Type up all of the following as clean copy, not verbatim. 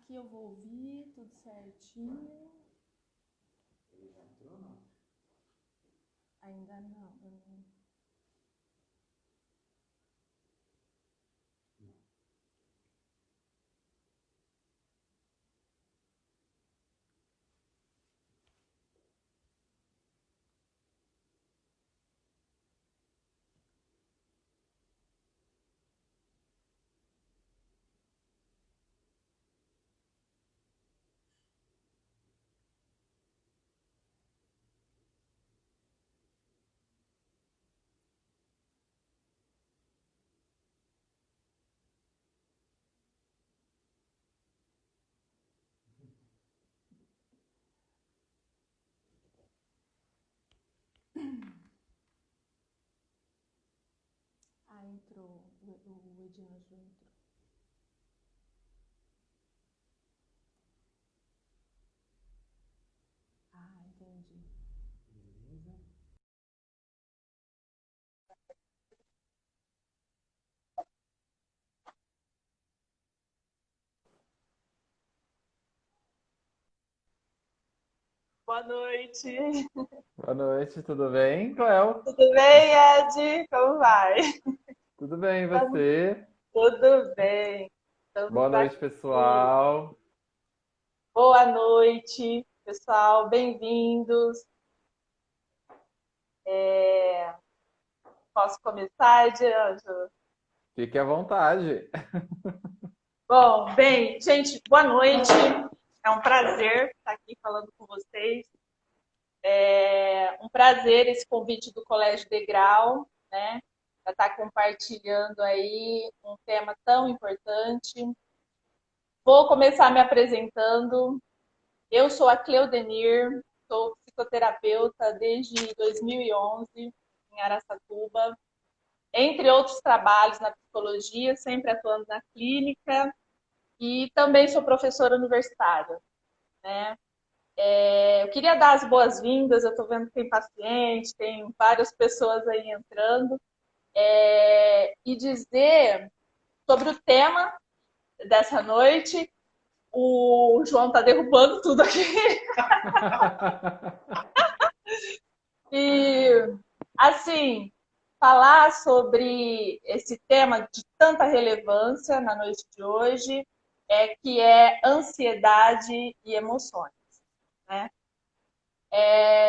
Aqui eu vou ouvir tudo certinho. Ele já entrou, não? Ainda não. Entrou. O Edianjo entrou. Entendi. Beleza. Boa noite. Boa noite, tudo bem, Cléo? Tudo bem, Ed? Como vai? Tudo bem, e você? Tudo bem. Estamos Boa noite, aqui. pessoal. Boa noite, pessoal. Bem-vindos. Posso começar, Ed? Fique à vontade. Bom, bem, gente, boa noite. É um prazer estar aqui falando com vocês. É um prazer esse convite do Colégio Degrau, né? Para estar compartilhando aí um tema tão importante. Vou começar me apresentando. Eu sou a Cleudenir, sou psicoterapeuta desde 2011 em Araçatuba, entre outros trabalhos na psicologia, sempre atuando na clínica, e também sou professora universitária, né? Eu queria dar as boas-vindas, eu estou vendo que tem paciente, tem várias pessoas aí entrando, e dizer sobre o tema dessa noite. O João está derrubando tudo aqui. E, assim, falar sobre esse tema de tanta relevância na noite de hoje, que é ansiedade e emoções, né?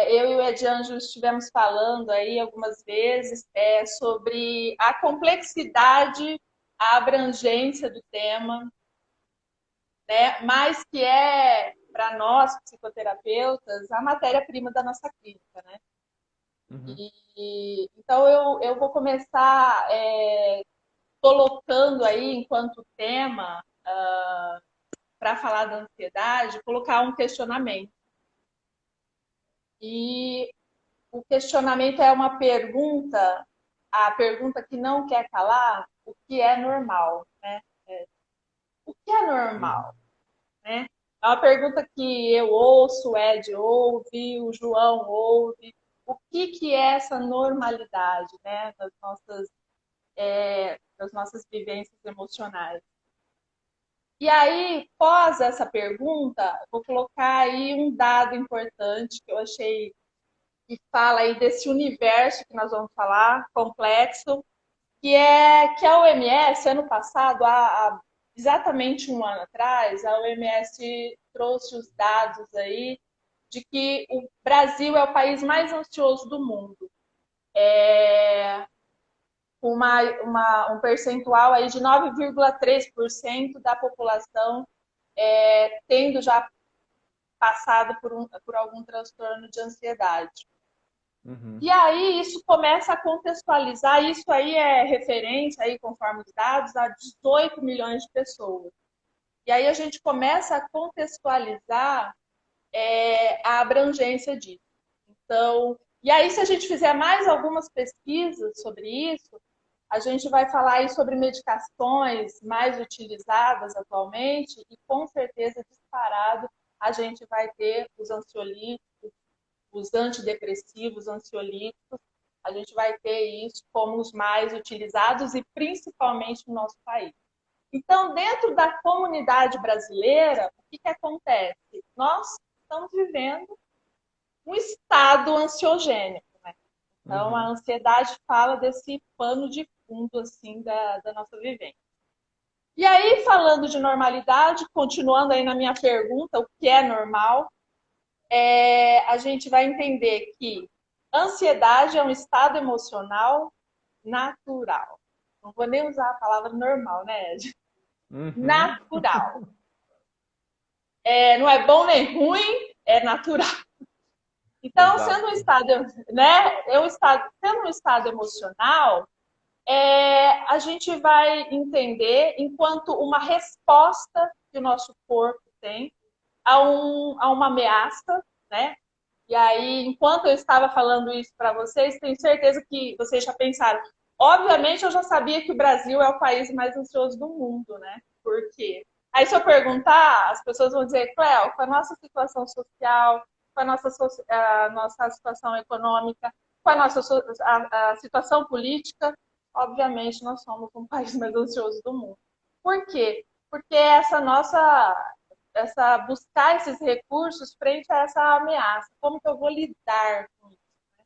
Eu e o Edianjo estivemos falando aí algumas vezes sobre a complexidade, a abrangência do tema, né? Mas que é, para nós, psicoterapeutas, a matéria-prima da nossa clínica, né? Uhum. Então, eu vou começar colocando aí, enquanto tema, para falar da ansiedade, colocar um questionamento. E o questionamento é uma pergunta, a pergunta que não quer calar, o que é normal, né? O que é Uhum. normal, né? É uma pergunta que eu ouço, o Ed ouve, o João ouve. O que é essa normalidade, né? Das nossas vivências emocionais. E aí, pós essa pergunta, vou colocar aí um dado importante que eu achei que fala aí desse universo que nós vamos falar, complexo, que a OMS, ano passado, há exatamente um ano atrás, a OMS trouxe os dados aí de que o Brasil é o país mais ansioso do mundo. Um percentual aí de 9,3% da população tendo já passado por algum transtorno de ansiedade. Uhum. E aí isso começa a contextualizar, isso aí é referência, aí, conforme os dados, a 18 milhões de pessoas. E aí a gente começa a contextualizar a abrangência disso. Então, e aí se a gente fizer mais algumas pesquisas sobre isso, a gente vai falar aí sobre medicações mais utilizadas atualmente e com certeza disparado a gente vai ter os ansiolíticos, os antidepressivos, ansiolíticos, a gente vai ter isso como os mais utilizados e principalmente no nosso país. Então, dentro da comunidade brasileira, o que acontece? Nós estamos vivendo um estado ansiogênico, né? Então, a ansiedade fala desse pano de fundo, assim, da nossa vivência. E aí, falando de normalidade, continuando aí na minha pergunta, o que é normal, a gente vai entender que ansiedade é um estado emocional natural. Não vou nem usar a palavra normal, né, Ed? Natural. Não é bom nem ruim, é natural. Então, Exato. sendo um estado, né, sendo um estado emocional, a gente vai entender enquanto uma resposta que o nosso corpo tem a uma ameaça, né? E aí, enquanto eu estava falando isso para vocês, tenho certeza que vocês já pensaram. Obviamente, eu já sabia que o Brasil é o país mais ansioso do mundo, né? Por quê? Aí, se eu perguntar, as pessoas vão dizer, Cléo, com a nossa situação social, com a nossa situação econômica, com a nossa a situação política, obviamente, nós somos um país mais ansioso do mundo. Por quê? Porque buscar esses recursos frente a essa ameaça. Como que eu vou lidar com isso, né?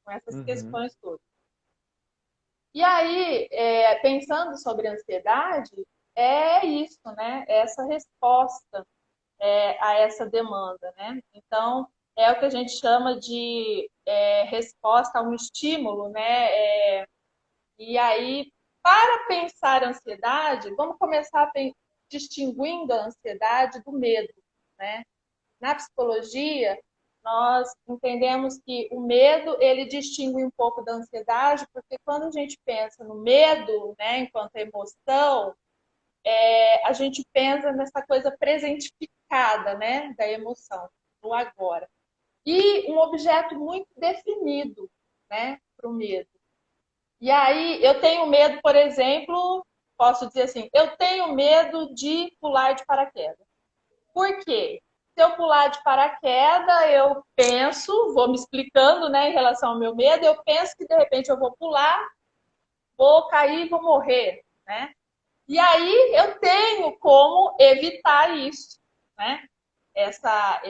Com essas questões todas. E aí, pensando sobre a ansiedade, é isso, né? Essa resposta a essa demanda, né? Então, é o que a gente chama de resposta a um estímulo, né? E aí, para pensar a ansiedade, vamos começar distinguindo a ansiedade do medo, né? Na psicologia, nós entendemos que o medo, ele distingue um pouco da ansiedade, porque quando a gente pensa no medo, né, enquanto emoção, a gente pensa nessa coisa presentificada, né, da emoção, no agora. E um objeto muito definido, né, para o medo. E aí, eu tenho medo, por exemplo, posso dizer assim, eu tenho medo de pular de paraquedas. Por quê? Se eu pular de paraquedas, eu penso, vou me explicando, né, em relação ao meu medo, eu penso que de repente eu vou pular, vou cair, vou morrer, né? E aí eu tenho como evitar isso, né? Essa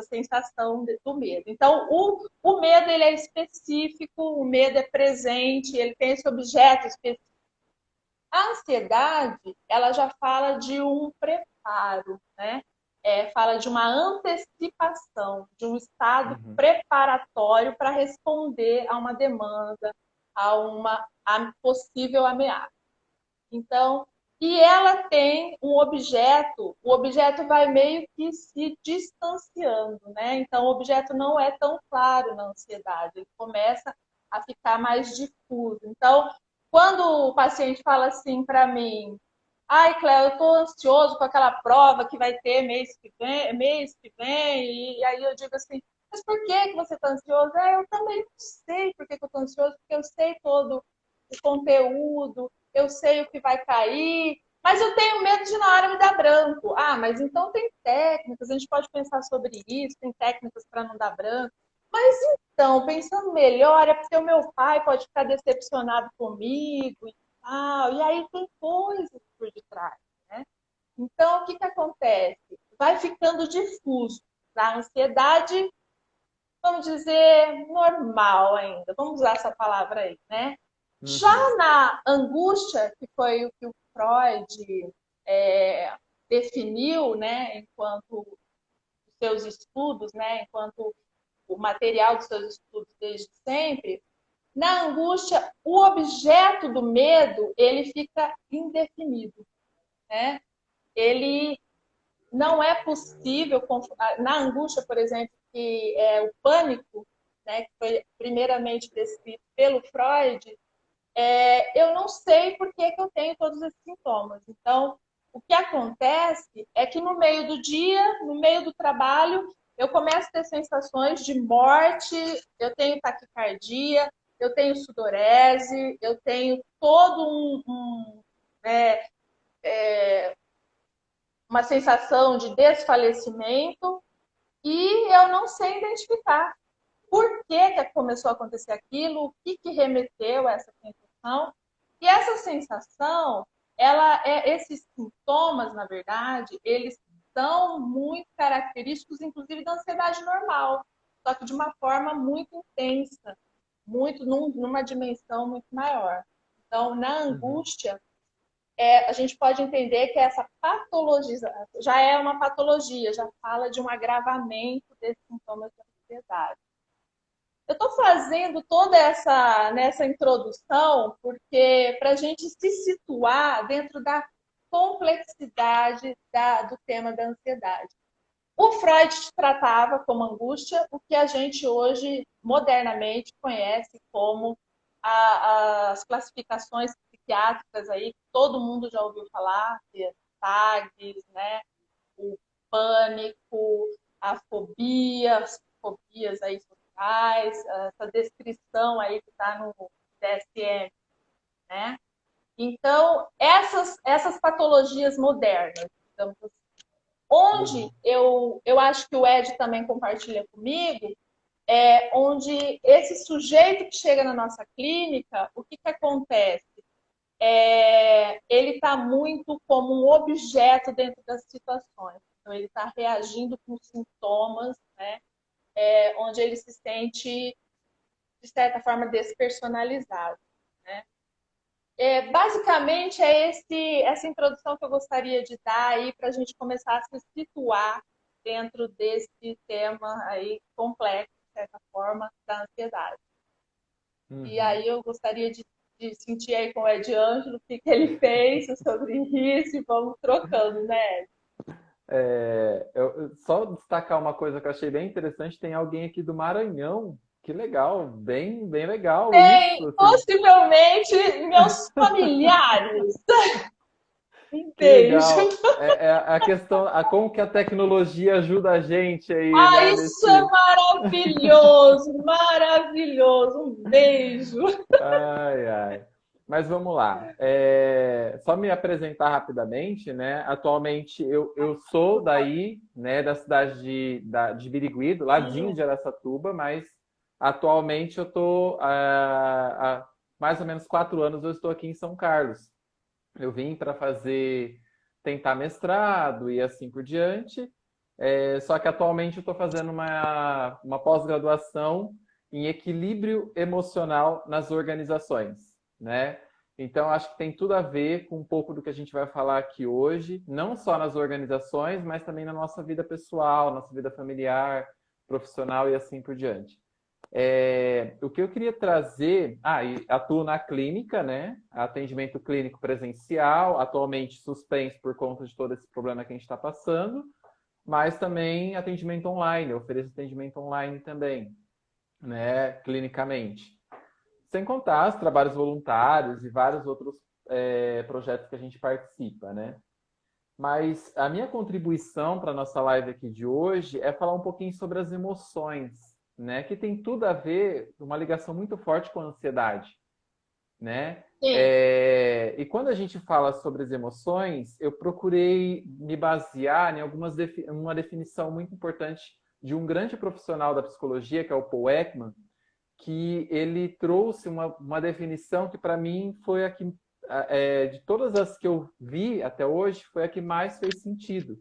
sensação do medo. Então, o medo ele é específico, o medo é presente, ele tem esse objeto específico. A ansiedade, ela já fala de um preparo, né? Fala de uma antecipação, de um estado preparatório para responder a uma demanda, a possível ameaça. Então, e ela tem um objeto, o objeto vai meio que se distanciando, né? Então, o objeto não é tão claro na ansiedade, ele começa a ficar mais difuso. Então, quando o paciente fala assim para mim, ai, Cléo, eu estou ansioso com aquela prova que vai ter mês que vem, e aí eu digo assim, mas por que você está ansioso? Eu também não sei por que eu estou ansioso, porque eu sei todo o conteúdo, eu sei o que vai cair, mas eu tenho medo de na hora me dar branco. Ah, mas então tem técnicas, a gente pode pensar sobre isso, tem técnicas para não dar branco. Mas então, pensando melhor, é porque o meu pai pode ficar decepcionado comigo e tal. E aí tem coisas por detrás, né? Então, o que acontece? Vai ficando difuso. A ansiedade, vamos dizer, normal ainda. Vamos usar essa palavra aí, né? Já na angústia, que foi o que o Freud definiu, né, enquanto os seus estudos, né, enquanto o material dos seus estudos desde sempre, na angústia, o objeto do medo, ele fica indefinido, né? Ele não é possível, na angústia, por exemplo, que é o pânico, né, que foi primeiramente descrito pelo Freud, eu não sei por que eu tenho todos esses sintomas. Então, o que acontece é que no meio do dia, no meio do trabalho, eu começo a ter sensações de morte, eu tenho taquicardia, eu tenho sudorese, eu tenho todo uma sensação de desfalecimento e eu não sei identificar por que começou a acontecer aquilo, o que remeteu a essa sensação. E essa sensação, esses sintomas, na verdade, eles são muito característicos, inclusive, da ansiedade normal, só que de uma forma muito intensa, numa dimensão muito maior. Então, na angústia, a gente pode entender que essa patologização já é uma patologia, já fala de um agravamento desses sintomas de ansiedade. Eu estou fazendo toda nessa introdução porque para a gente se situar dentro da complexidade do tema da ansiedade. O Freud tratava como angústia o que a gente hoje modernamente conhece como as classificações psiquiátricas aí, que todo mundo já ouviu falar, que é TAGs, né? O pânico, a fobia, as fobias aí sociais, essa descrição aí que está no DSM, né? Então, essas patologias modernas, digamos assim, onde eu acho que o Ed também compartilha comigo, onde esse sujeito que chega na nossa clínica, o que acontece? Ele está muito como um objeto dentro das situações. Então, ele está reagindo com sintomas, né? Onde ele se sente, de certa forma, despersonalizado, né? Basicamente, essa introdução que eu gostaria de dar aí para a gente começar a se situar dentro desse tema aí complexo, de certa forma, da ansiedade. E aí eu gostaria de sentir aí com o Ed Ângelo o que ele pensa sobre isso e vamos trocando, né, Ed? Só destacar uma coisa que eu achei bem interessante, tem alguém aqui do Maranhão, que legal, bem, bem legal isso. Assim. Possivelmente meus familiares. Um Que beijo. legal. A questão, como que a tecnologia ajuda a gente aí, né? Isso é maravilhoso, maravilhoso. Um beijo. Ai, ai. Mas vamos lá. Só me apresentar rapidamente, né? Atualmente eu sou daí, né, da cidade de Birigui, do ladinho de Araçatuba, mas atualmente eu estou há mais ou menos 4 anos eu estou aqui em São Carlos. Eu vim para tentar mestrado e assim por diante. Só que atualmente eu estou fazendo uma pós-graduação em equilíbrio emocional nas organizações, né? Então, acho que tem tudo a ver com um pouco do que a gente vai falar aqui hoje, não só nas organizações, mas também na nossa vida pessoal, nossa vida familiar, profissional e assim por diante. O que eu queria trazer... e atuo na clínica, né? Atendimento clínico presencial, atualmente suspenso por conta de todo esse problema que a gente está passando, mas também atendimento online, eu ofereço atendimento online também, né? Clinicamente. Sem contar os trabalhos voluntários e vários outros projetos que a gente participa, né? Mas a minha contribuição para a nossa live aqui de hoje é falar um pouquinho sobre as emoções, né? Que tem tudo a ver, uma ligação muito forte com a ansiedade, né? E quando a gente fala sobre as emoções, eu procurei me basear em uma definição muito importante de um grande profissional da psicologia, que é o Paul Ekman, que ele trouxe uma definição que para mim foi a que, de todas as que eu vi até hoje, foi a que mais fez sentido.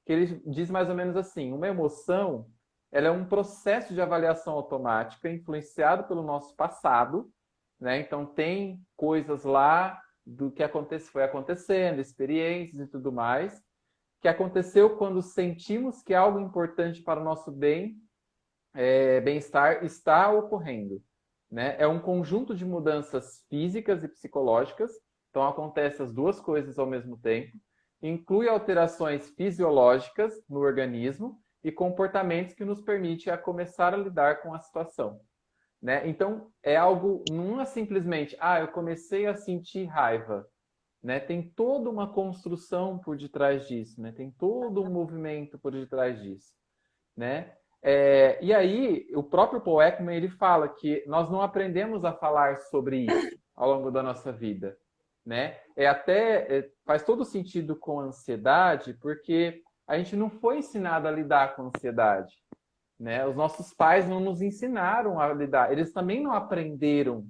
Que ele diz mais ou menos assim: uma emoção, ela é um processo de avaliação automática influenciado pelo nosso passado, né? Então tem coisas lá do que foi acontecendo, experiências e tudo mais, que aconteceu quando sentimos que algo importante para o nosso bem-estar está ocorrendo, né? É um conjunto de mudanças físicas e psicológicas, então acontecem as duas coisas ao mesmo tempo, inclui alterações fisiológicas no organismo e comportamentos que nos permitem a começar a lidar com a situação, né? Então é algo, não é simplesmente, eu comecei a sentir raiva, né? Tem toda uma construção por detrás disso, né? Tem todo um movimento por detrás disso, né? E aí, o próprio Paul Ekman, ele fala que nós não aprendemos a falar sobre isso ao longo da nossa vida, né? Faz todo sentido com a ansiedade, porque a gente não foi ensinado a lidar com a ansiedade, né? Os nossos pais não nos ensinaram a lidar, eles também não aprenderam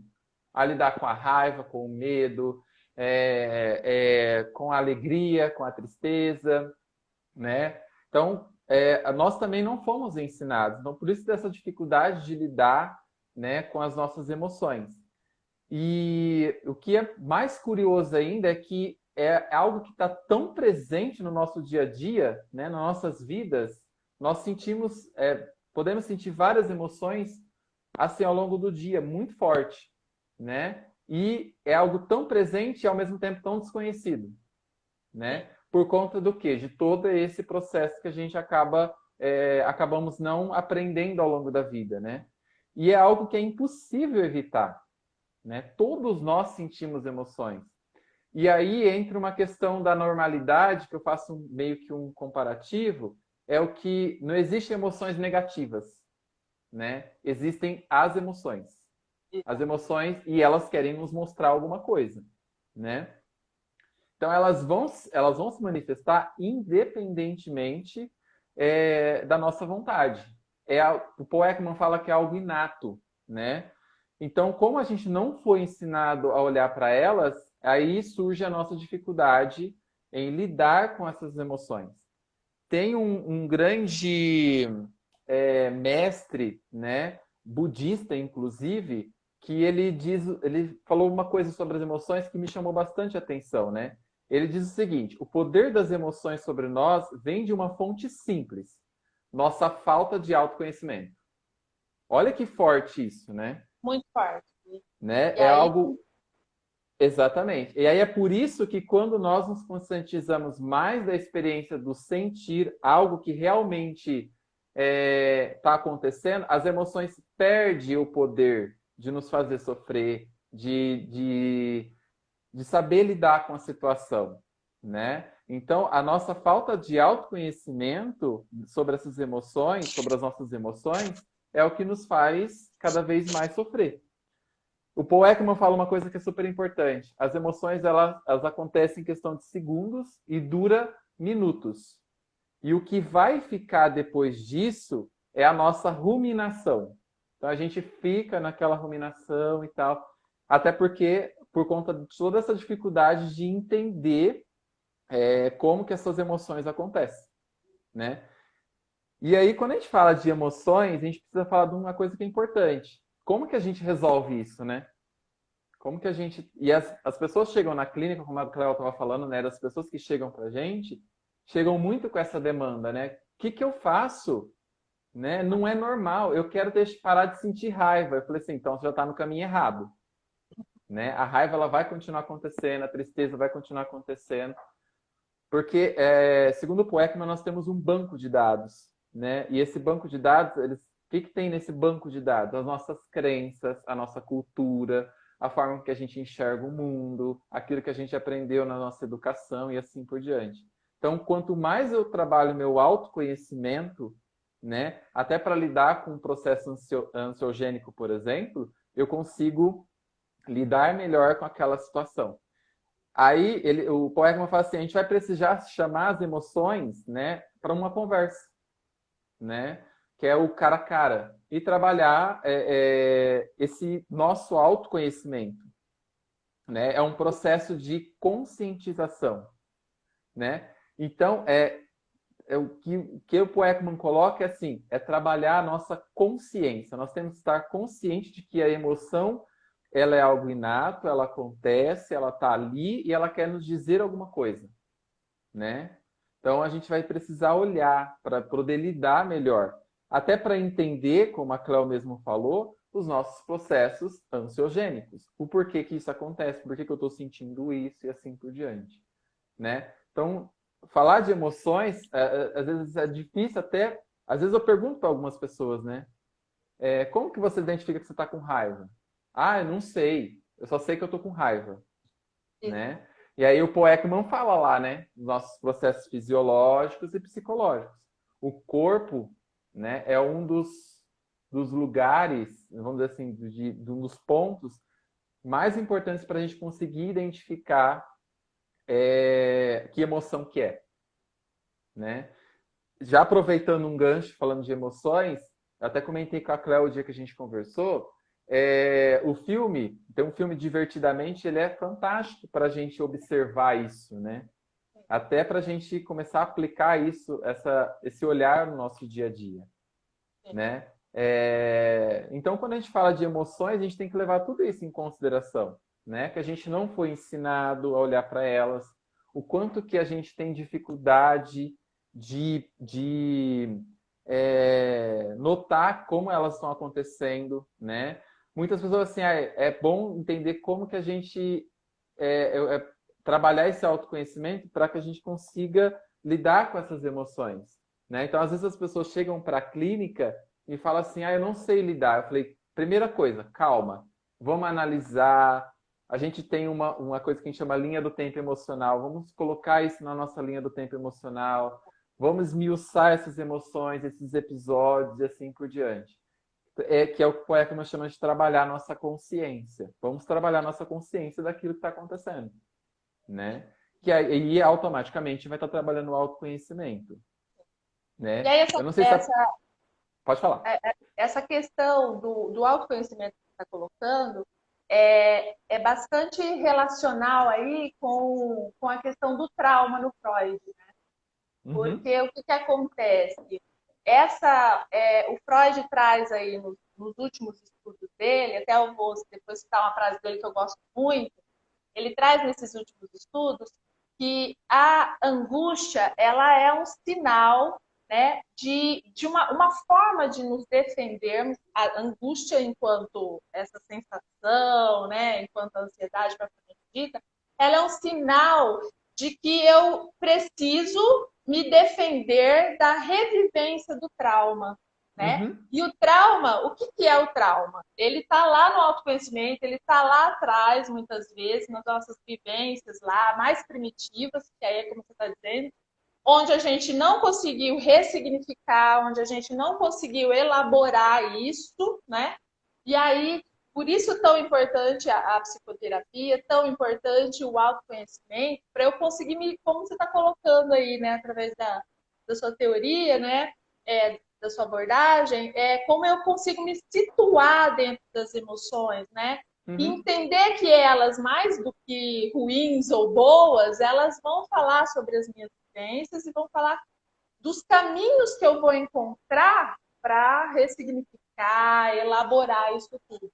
a lidar com a raiva, com o medo, com a alegria, com a tristeza, né? Então, nós também não fomos ensinados. Então, por isso dessa dificuldade de lidar, né, com as nossas emoções. E o que é mais curioso ainda é que é algo que está tão presente no nosso dia a dia, né, nas nossas vidas, nós podemos sentir várias emoções assim ao longo do dia, muito forte, né? E é algo tão presente e ao mesmo tempo tão desconhecido, né? Por conta do quê? De todo esse processo que a gente acabamos não aprendendo ao longo da vida, né? E é algo que é impossível evitar, né? Todos nós sentimos emoções. E aí entra uma questão da normalidade, que eu faço meio que um comparativo, é o que não existem emoções negativas, né? Existem as emoções. As emoções, e elas querem nos mostrar alguma coisa, né? Então, elas vão se manifestar independentemente da nossa vontade. O Paul Ekman fala que é algo inato, né? Então, como a gente não foi ensinado a olhar para elas, aí surge a nossa dificuldade em lidar com essas emoções. Tem um grande mestre, né, budista, inclusive, que ele falou uma coisa sobre as emoções que me chamou bastante atenção, né? Ele diz o seguinte: o poder das emoções sobre nós vem de uma fonte simples, nossa falta de autoconhecimento. Olha que forte isso, né? Muito forte. Né? E É aí, algo. Exatamente. E aí é por isso que quando nós nos conscientizamos mais da experiência do sentir algo que realmente está acontecendo, as emoções perdem o poder de nos fazer sofrer, de saber lidar com a situação, né? Então, a nossa falta de autoconhecimento sobre essas emoções, sobre as nossas emoções, é o que nos faz cada vez mais sofrer. O Paul Ekman fala uma coisa que é super importante. As emoções, elas acontecem em questão de segundos e dura minutos. E o que vai ficar depois disso é a nossa ruminação. Então, a gente fica naquela ruminação e tal. Até porque, por conta de toda essa dificuldade de entender como que essas emoções acontecem, né? E aí, quando a gente fala de emoções, a gente precisa falar de uma coisa que é importante. Como que a gente resolve isso, né? Como que a gente... E as pessoas chegam na clínica, como a Cléo estava falando, né? Das pessoas que chegam pra gente, chegam muito com essa demanda, né? O que eu faço? Né? Não é normal. Eu quero parar de sentir raiva. Eu falei assim, então você já está no caminho errado. Né? A raiva ela vai continuar acontecendo, a tristeza vai continuar acontecendo. Porque, segundo o Paul Ekman, nós temos um banco de dados. Né? E esse banco de dados, o que tem nesse banco de dados? As nossas crenças, a nossa cultura, a forma que a gente enxerga o mundo, aquilo que a gente aprendeu na nossa educação e assim por diante. Então, quanto mais eu trabalho meu autoconhecimento, né, até para lidar com um processo ansiogênico, por exemplo, eu consigo lidar melhor com aquela situação. Aí, o Paul Ekman fala assim, a gente vai precisar chamar as emoções, né, para uma conversa, né, que é o cara a cara, e trabalhar esse nosso autoconhecimento. Né? É um processo de conscientização. Né? Então, o que o Paul Ekman coloca é assim, é trabalhar a nossa consciência. Nós temos que estar consciente de que a emoção ela é algo inato, ela acontece, ela está ali e ela quer nos dizer alguma coisa. Né? Então, a gente vai precisar olhar para poder lidar melhor. Até para entender, como a Cléo mesmo falou, os nossos processos ansiogênicos. O porquê que isso acontece, por que eu estou sentindo isso e assim por diante. Né? Então, falar de emoções, às vezes é difícil até... Às vezes eu pergunto para algumas pessoas, né? Como que você identifica que você está com raiva? Ah, eu não sei. Eu só sei que eu estou com raiva. Né? E aí o Paul Ekman fala lá, né? Dos nossos processos fisiológicos e psicológicos. O corpo, né, é um dos lugares, vamos dizer assim, um dos pontos mais importantes para a gente conseguir identificar que emoção que é. Né? Já aproveitando um gancho, falando de emoções, eu até comentei com a Cléo o dia que a gente conversou, o filme, tem um filme Divertidamente, ele é fantástico para a gente observar isso, né? Até para a gente começar a aplicar isso, esse olhar no nosso dia a dia, né? Então, quando a gente fala de emoções, a gente tem que levar tudo isso em consideração, né? Que a gente não foi ensinado a olhar para elas, o quanto que a gente tem dificuldade de notar como elas estão acontecendo, né? Muitas pessoas assim, é bom entender como que a gente trabalhar esse autoconhecimento para que a gente consiga lidar com essas emoções, né? Então, às vezes as pessoas chegam para a clínica e falam assim, eu não sei lidar. Eu falei, primeira coisa, calma, vamos analisar. A gente tem uma coisa que a gente chama linha do tempo emocional. Vamos colocar isso na nossa linha do tempo emocional. Vamos esmiuçar essas emoções, esses episódios e assim por diante. Que é o que o Ekman chama de trabalhar a nossa consciência. Vamos trabalhar a nossa consciência daquilo que está acontecendo, né? Que aí automaticamente vai estar trabalhando o autoconhecimento, né? E aí Eu não sei se pode falar. essa questão do autoconhecimento que você está colocando é bastante relacional aí com a questão do trauma no Freud, né? Porque o que acontece? O Freud traz aí nos últimos estudos dele, até eu vou depois citar uma frase dele que eu gosto muito, ele traz nesses últimos estudos que a angústia ela é um sinal, né, de uma forma de nos defendermos, a angústia enquanto essa sensação, né, enquanto a ansiedade propriamente dita, ela é um sinal de que eu preciso me defender da revivência do trauma, né? E o trauma, o que é o trauma? Ele está lá no autoconhecimento, ele está lá atrás, muitas vezes, nas nossas vivências lá, mais primitivas, que aí é como você está dizendo, onde a gente não conseguiu ressignificar, onde a gente não conseguiu elaborar isso, né? E aí, por isso tão importante a psicoterapia, tão importante o autoconhecimento, para eu conseguir como você está colocando aí, né, através da sua teoria, né, da sua abordagem, como eu consigo me situar dentro das emoções, né? E entender que elas, mais do que ruins ou boas, elas vão falar sobre as minhas vivências e vão falar dos caminhos que eu vou encontrar para ressignificar, elaborar isso tudo,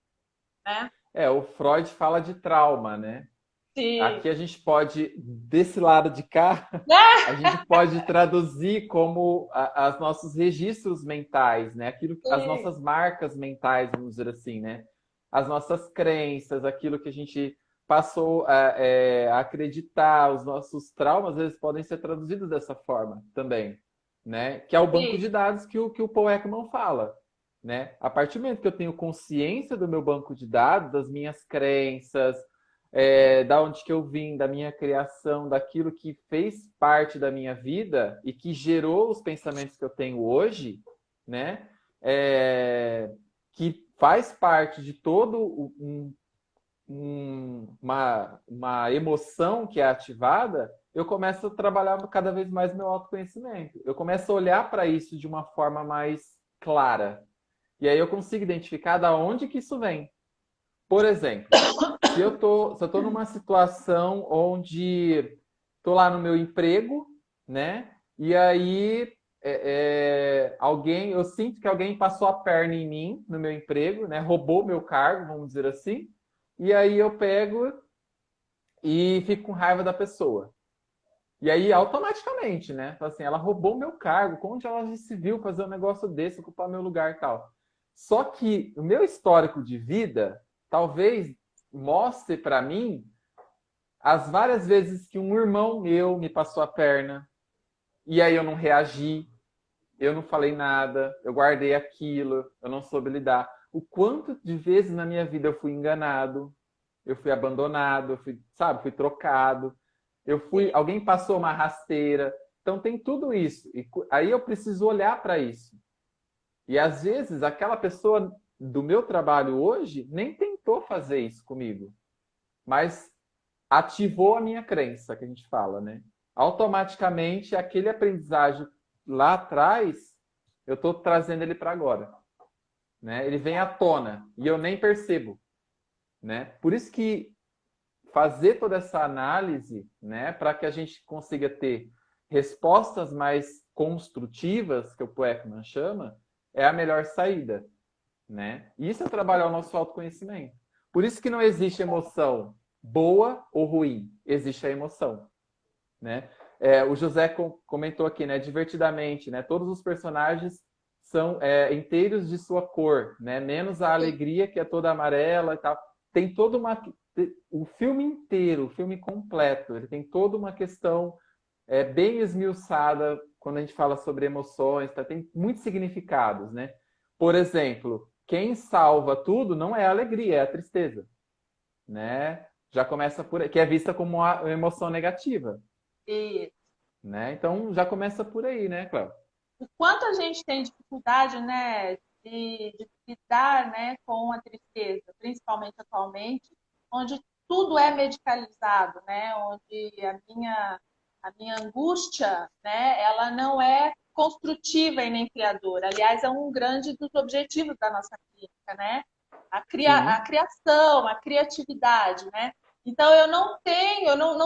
né? O Freud fala de trauma, né? Sim. Aqui a gente pode, desse lado de cá, a gente pode traduzir como os nossos registros mentais, né? As nossas marcas mentais, vamos dizer assim, né? As nossas crenças, aquilo que a gente passou a acreditar, os nossos traumas, eles podem ser traduzidos dessa forma também, né? Que é o banco de dados que o Paul Ekman fala, né? A partir do momento que eu tenho consciência do meu banco de dados, das minhas crenças, da onde que eu vim, da minha criação, daquilo que fez parte da minha vida e que gerou os pensamentos que eu tenho hoje, né? Que faz parte de todo uma emoção que é ativada, eu começo a trabalhar cada vez mais meu autoconhecimento. Eu começo a olhar para isso de uma forma mais clara. E aí eu consigo identificar da onde que isso vem. Por exemplo, se eu tô numa situação onde tô lá no meu emprego, né? E aí eu sinto que alguém passou a perna em mim no meu emprego, né? Roubou meu cargo, vamos dizer assim. E aí eu pego e fico com raiva da pessoa. E aí, automaticamente, né? Assim, ela roubou meu cargo. Onde ela já se viu fazer um negócio desse, ocupar meu lugar e tal? Só que o meu histórico de vida talvez mostre para mim as várias vezes que um irmão meu me passou a perna e aí eu não reagi, eu não falei nada, eu guardei aquilo, eu não soube lidar. O quanto de vezes na minha vida eu fui enganado, eu fui abandonado, fui trocado, alguém passou uma rasteira. Então tem tudo isso. E aí eu preciso olhar para isso. E às vezes aquela pessoa do meu trabalho hoje nem tentou fazer isso comigo, mas ativou a minha crença, que a gente fala, né? Automaticamente aquele aprendizagem lá atrás, eu estou trazendo ele para agora. né? Ele vem à tona e eu nem percebo, né? Por isso que fazer toda essa análise, né, para que a gente consiga ter respostas mais construtivas, que o Ekman chama, é a melhor saída, né? Isso é trabalhar o nosso autoconhecimento. Por isso que não existe emoção boa ou ruim, existe a emoção, né? O José comentou aqui, né, divertidamente, né? Todos os personagens são inteiros de sua cor, né? Menos a alegria, que é toda amarela e tal. Tem toda uma... O filme inteiro, o filme completo, ele tem toda uma questão bem esmiuçada quando a gente fala sobre emoções, tá? Tem muitos significados, né? Por exemplo, quem salva tudo não é a alegria, é a tristeza, né? Já começa por aí, que é vista como uma emoção negativa. Isso. Né? Então já começa por aí, né, Cláudia? O quanto a gente tem dificuldade, né, de lidar, né, com a tristeza, principalmente atualmente, onde tudo é medicalizado, né, onde a minha angústia, né, ela não é construtiva e nem criadora. Aliás, é um grande dos objetivos da nossa clínica, né? A criação, a criatividade, né? Então, eu não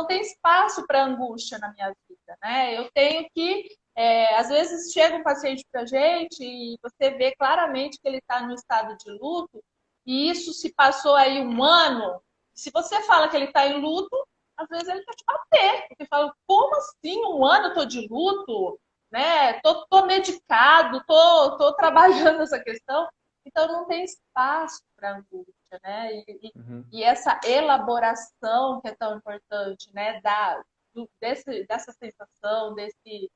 tenho espaço para angústia na minha vida, né? Eu tenho que, às vezes, chega um paciente para a gente e você vê claramente que ele está no estado de luto, e isso se passou aí um ano. Se você fala que ele está em luto, às vezes ele quer te bater, porque fala, como assim, um ano eu tô de luto, né? Tô medicado, tô trabalhando essa questão, então não tem espaço para angústia, né? E essa elaboração que é tão importante, né? Dessa sensação, desse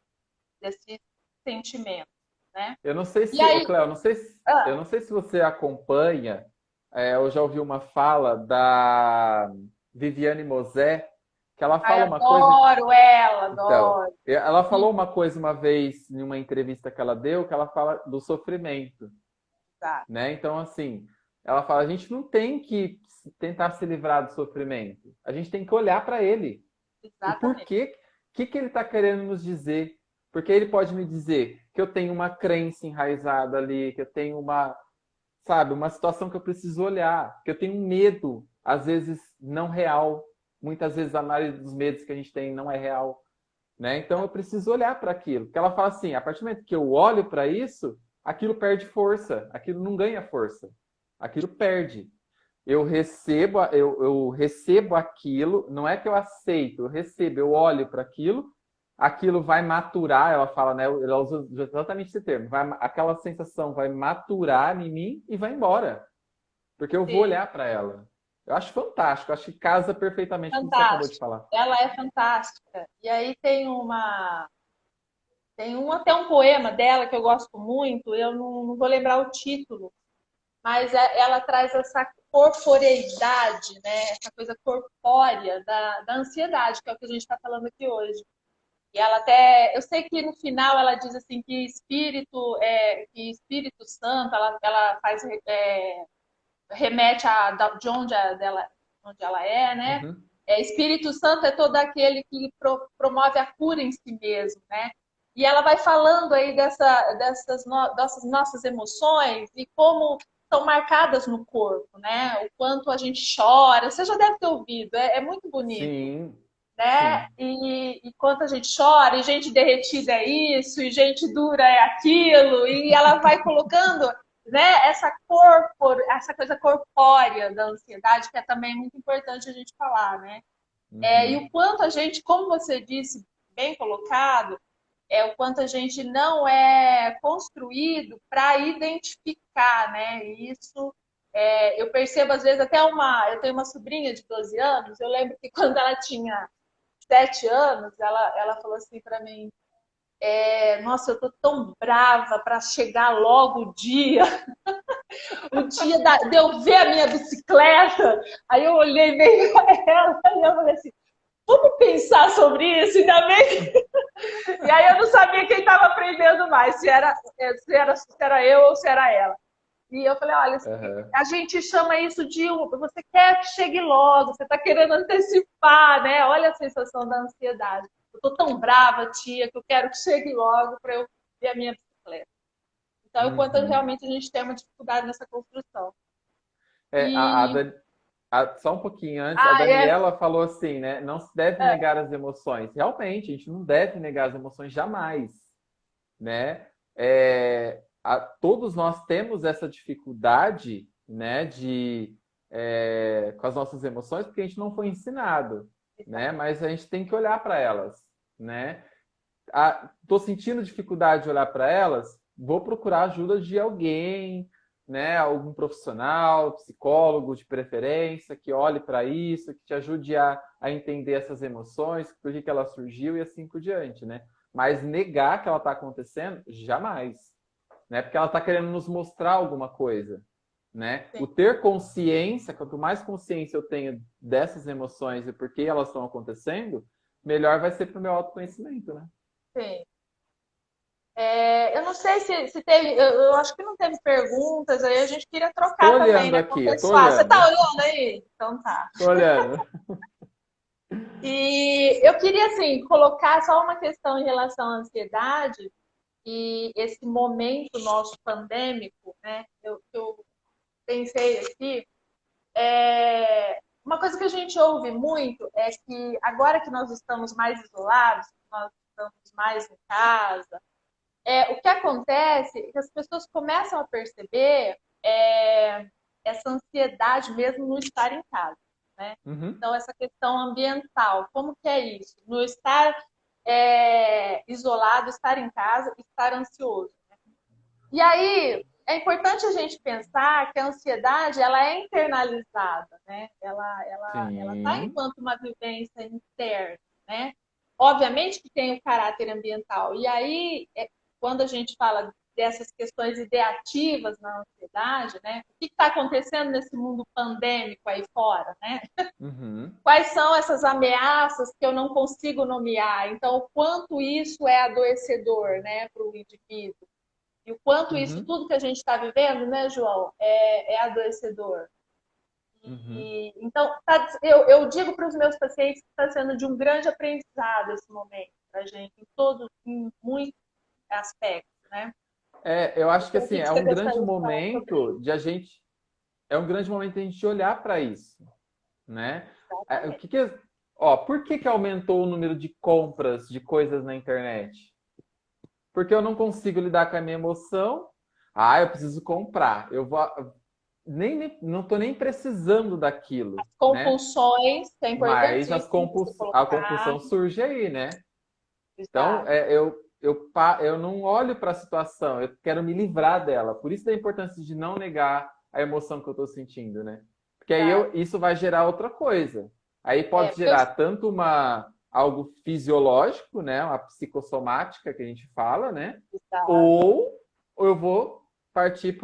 sentimento, né? Eu não sei E se, aí, Cléo, eu não sei se você acompanha, eu já ouvi uma fala da Viviane Mosé, que ela fala uma coisa. Adoro ela, Então, adoro. ela falou uma coisa uma vez em uma entrevista que ela deu, que ela fala do sofrimento, Tá. né? Então, assim, ela fala, a gente não tem que tentar se livrar do sofrimento, a gente tem que olhar para ele. O Exatamente. porquê, o que ele está querendo nos dizer? Porque ele pode me dizer que eu tenho uma crença enraizada ali, que eu tenho uma situação que eu preciso olhar, que eu tenho um medo, às vezes não real. Muitas vezes a maioria dos medos que a gente tem não é real, né? Então eu preciso olhar para aquilo. Porque ela fala assim, a partir do momento que eu olho para isso, aquilo perde força, aquilo não ganha força, aquilo perde. Eu recebo aquilo, não é que eu aceito, eu recebo, eu olho para aquilo vai maturar, ela fala, né? Ela usa exatamente esse termo, aquela sensação vai maturar em mim e vai embora, porque eu vou olhar para ela. Eu acho fantástico, acho que casa perfeitamente com o que você acabou de Fantástico. falar. Ela é fantástica. E aí até um poema dela que eu gosto muito, eu não vou lembrar o título, mas ela traz essa corporeidade, né? Essa coisa corpórea da ansiedade, que é o que a gente está falando aqui hoje. E ela até, eu sei que no final ela diz assim que Espírito Santo, ela faz remete de onde ela é, né? Uhum. Espírito Santo é todo aquele que promove a cura em si mesmo, né? E ela vai falando aí dessas nossas emoções e como são marcadas no corpo, né? O quanto a gente chora. Você já deve ter ouvido, é muito bonito, Sim, né? sim. E quanto a gente chora, e gente derretida é isso, e gente dura é aquilo, e ela vai colocando, né, essa coisa corpórea da ansiedade, que é também muito importante a gente falar, né? E Uhum. o quanto a gente, como você disse, bem colocado, o quanto a gente não é construído para identificar, né? E isso eu percebo às vezes eu tenho uma sobrinha de 12 anos, eu lembro que quando ela tinha 7 anos, ela falou assim para mim, nossa, eu tô tão brava para chegar logo o dia de eu ver a minha bicicleta. Aí eu olhei bem para ela e eu falei assim, vamos pensar sobre isso, ainda bem. E aí eu não sabia quem estava aprendendo mais, se era eu ou se era ela. E eu falei, olha, Uhum. a gente chama isso de você quer que chegue logo, você está querendo antecipar, né? Olha a sensação da ansiedade. Eu tô tão brava, tia, que eu quero que chegue logo para eu ver a minha bicicleta. Então, o quanto Uhum. realmente a gente tem uma dificuldade nessa construção. É, E, só um pouquinho antes, a é, Daniela falou assim, né? Não se deve é, negar as emoções. Realmente, a gente não deve negar as emoções jamais, né? Todos nós temos essa dificuldade, né, com as nossas emoções, porque a gente não foi ensinado, né? Mas a gente tem que olhar para elas, né? Tô sentindo dificuldade de olhar para elas, vou procurar ajuda de alguém, né? Algum profissional, psicólogo de preferência, que olhe para isso, que te ajude a entender essas emoções, por que ela surgiu e assim por diante, né? Mas negar que ela está acontecendo, jamais, né? Porque ela está querendo nos mostrar alguma coisa, né? sim, O ter consciência, quanto mais consciência eu tenho dessas emoções e por que elas estão acontecendo, melhor vai ser para o meu autoconhecimento, né? sim. Eu não sei se teve, eu acho que não teve perguntas, aí a gente queria Tô trocar também, olhando né, com o aqui, eu tô pessoal. Você tá olhando. olhando aí? Então tá. Tô olhando. E eu queria, assim, colocar só uma questão em relação à ansiedade e esse momento nosso pandêmico, né? Eu pensei aqui, uma coisa que a gente ouve muito é que agora que nós estamos mais isolados, nós estamos mais em casa, o que acontece é que as pessoas começam a perceber essa ansiedade mesmo no estar em casa, né? Uhum. Então, essa questão ambiental, como que é isso? No estar isolado, estar em casa, estar ansioso. E aí, é importante a gente pensar que a ansiedade, ela é internalizada, né? Ela tá Sim. enquanto uma vivência interna, né? Obviamente que tem o caráter ambiental. E aí, quando a gente fala dessas questões ideativas na ansiedade, né? O que está acontecendo nesse mundo pandêmico aí fora, né? Uhum. Quais são essas ameaças que eu não consigo nomear? Então, o quanto isso é adoecedor, né, para o indivíduo? E o quanto isso, Uhum. tudo que a gente está vivendo, né, João, é adoecedor. Uhum. Então, eu digo para os meus pacientes que está sendo de um grande aprendizado esse momento para a gente, em muitos aspectos, né? Eu acho que Então, o assim, que você é um grande gostaria de falar sobre momento isso? de a gente, é um grande momento de a gente olhar para isso, né? O Exatamente. que que, por que que aumentou o número de compras de coisas na internet? Porque eu não consigo lidar com a minha emoção. Ah, eu preciso comprar. Eu vou não tô nem precisando daquilo, né? Compulsões, que é Mas importantíssimo você a colocar. compulsão surge aí, né? Então, Exato. eu não olho para a situação, eu quero me livrar dela. Por isso da importância de não negar a emoção que eu estou sentindo, né? Porque aí Exato. isso vai gerar outra coisa. Aí pode Porque eu, gerar tanto algo fisiológico, né? Uma psicossomática que a gente fala, né? exato. Ou, ou eu vou partir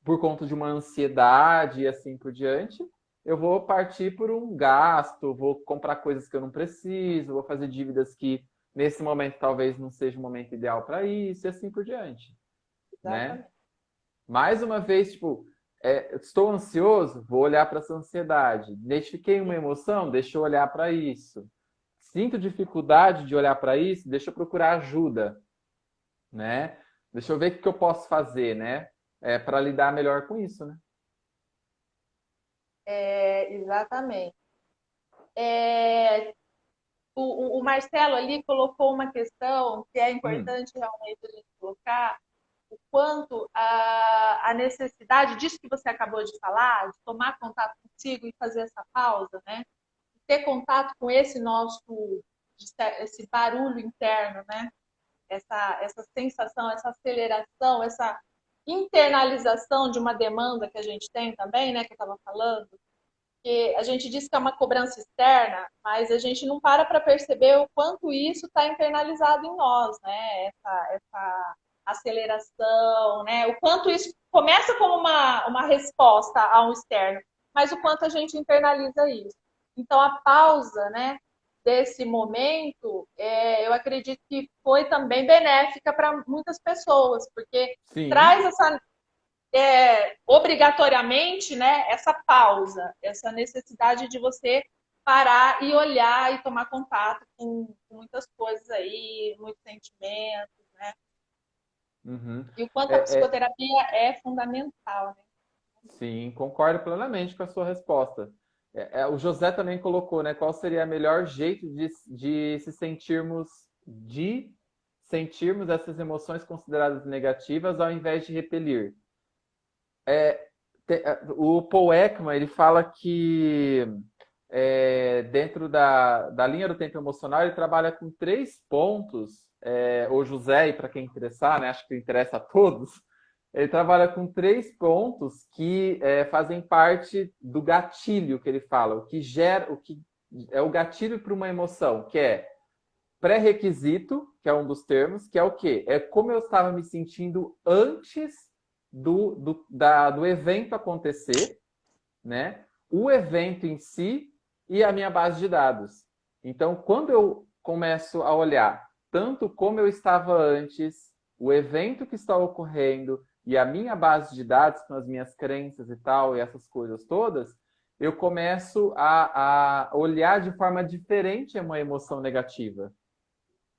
por conta de uma ansiedade e assim por diante, eu vou partir por um gasto, vou comprar coisas que eu não preciso, vou fazer dívidas que nesse momento talvez não seja o momento ideal para isso e assim por diante, né? Exatamente. Mais uma vez, tipo, estou ansioso, vou olhar para essa ansiedade. Identifiquei uma emoção, deixa eu olhar para isso. Sinto dificuldade de olhar para isso, deixa eu procurar ajuda, né? Deixa eu ver o que eu posso fazer, né? Para lidar melhor com isso, né? Exatamente. É, o Marcelo ali colocou uma questão que é Hum, importante realmente a gente colocar, o quanto a necessidade disso que você acabou de falar, de tomar contato consigo e fazer essa pausa, né? Ter contato com esse nosso, esse barulho interno, né? Essa sensação, essa aceleração, essa internalização de uma demanda que a gente tem também, né? Que eu estava falando, que a gente diz que é uma cobrança externa, mas a gente não para perceber o quanto isso está internalizado em nós, né? Essa aceleração, né? O quanto isso começa como uma resposta a um externo, mas o quanto a gente internaliza isso. Então, a pausa, né? Desse momento, eu acredito que foi também benéfica para muitas pessoas, porque sim. traz essa obrigatoriamente, né, essa pausa, essa necessidade de você parar e olhar e tomar contato com muitas coisas aí, muitos sentimentos, né? Uhum. E o quanto a É, é, psicoterapia é fundamental, né? sim, concordo plenamente com a sua resposta. O José também colocou, né? Qual seria o melhor jeito de se de sentirmos essas emoções consideradas negativas ao invés de repelir? O Paul Ekman, ele fala que dentro da linha do tempo emocional, ele trabalha com 3 pontos. O José, e para quem interessar, né, acho que interessa a todos, ele trabalha com 3 pontos que fazem parte do gatilho que ele fala, o que gera, o que é o gatilho para uma emoção, que é pré-requisito, que é um dos termos, que é o quê? É como eu estava me sentindo antes do evento acontecer, né? O evento em si e a minha base de dados. Então, quando eu começo a olhar tanto como eu estava antes, o evento que está ocorrendo e a minha base de dados com as minhas crenças e tal, e essas coisas todas, eu começo a olhar de forma diferente uma emoção negativa,